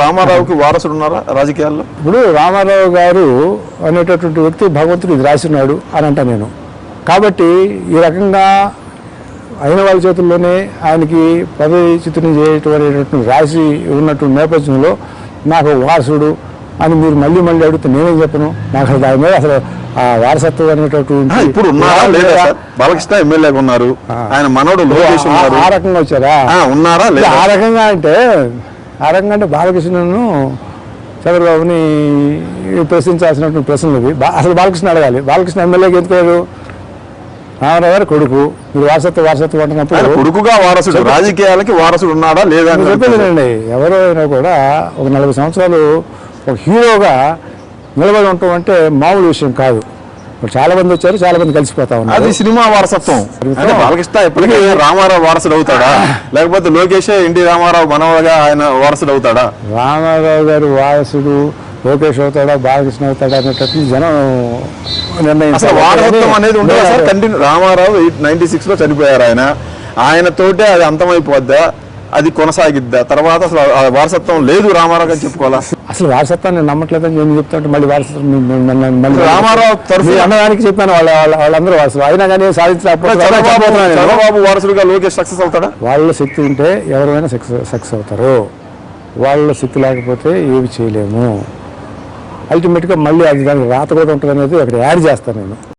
రామారావుకి వారసుడు ఉన్నారా రాజకీయాల్లో? ఇప్పుడు రామారావు గారు అనేటటువంటి వ్యక్తి భగవంతుడు ఇది రాసినాడు అని అంటా నేను. కాబట్టి ఈ రకంగా అయిన వాళ్ళ చేతుల్లోనే ఆయనకి పదవిచ్యుతిని చేయటం రాసి ఉన్నటువంటి నేపథ్యంలో నాకు వారసుడు అని మీరు మళ్ళీ మళ్ళీ అడిగితే నేనేం చెప్పను. నాకు దాని మీద అసలు ఆ వారసత్వం అనేటటువంటి ఇప్పుడు ఉన్నారా లేదా? బాలకృష్ణ ఎమ్మెల్యేగా ఉన్నారు, ఆయన మనోడు లోకేష్ ఉన్నారు. ఆ రకంగా వచ్చారా? ఉన్నారా లేదా? ఆ రకంగా అంటే బాలకృష్ణను చంద్రబాబుని ప్రశ్నించాల్సినటువంటి ప్రశ్నలు ఇవి. అసలు బాలకృష్ణ అడగాలి. బాలకృష్ణ ఎమ్మెల్యేకి ఎందుకు రామారావు గారు కొడుకు, మీరు వారసత్వం అంటున్నప్పుడు కొడుకుగా వారసుడు, రాజకీయాలకి వారసుడు ఉన్నాడా లేదా చెప్పేదండి. ఎవరో అయినా కూడా ఒక 40 సంవత్సరాలు ఒక హీరోగా నిలబడి ఉండటం అంటే మామూలు విషయం కాదు. చాలా మంది వచ్చారు, చాలా మంది కలిసిపోతా ఉన్నారు. అది సినిమా వారసత్వం. అంటే బాలకృష్ణ ఎప్పటికీ రామారావు వారసుడు అవుతాడా, లేకపోతే లోకేష్ ఎన్టీ రామారావు మనవగా ఆయన వారసుడు అవుతాడా? రామారావు గారు వారసుడు లోకేష్ అవుతాడా, బాలకృష్ణ అవుతాడా అనేటట్టు జనం నిర్ణయం. అసలు వారసత్వం అనేది ఉంటుందా సార్? కంటిన్యూ రామారావు 96లో చనిపోయారు. ఆయనతోటే అది అంతమైపోద్దా, అది కొనసాగిద్దా? తర్వాత అసలు వారసత్వం లేదు రామారావు అని చెప్పుకోవాలా? అసలు వారసత్వాన్ని నేను నమ్మట్లేదని నేను చెప్తాంటే మళ్ళీ వారసత్వం రామారావు తరఫు అన్నదానికి చెప్పాను. వాళ్ళందరూ వారసులు అయినా కానీ సాధించలేకపోతే చంద్రబాబు వారసుడుగా లోకేష్ సక్సెస్ అవుతాడా? వాళ్ళ శక్తి ఉంటే ఎవరైనా సక్సెస్ అవుతారు. వాళ్ళ శక్తి లేకపోతే ఏమి చేయలేము. అల్టిమేట్గా మళ్ళీ అది దానికి రాత కూడా ఉంటుంది అనేది అక్కడ యాడ్ చేస్తాను నేను.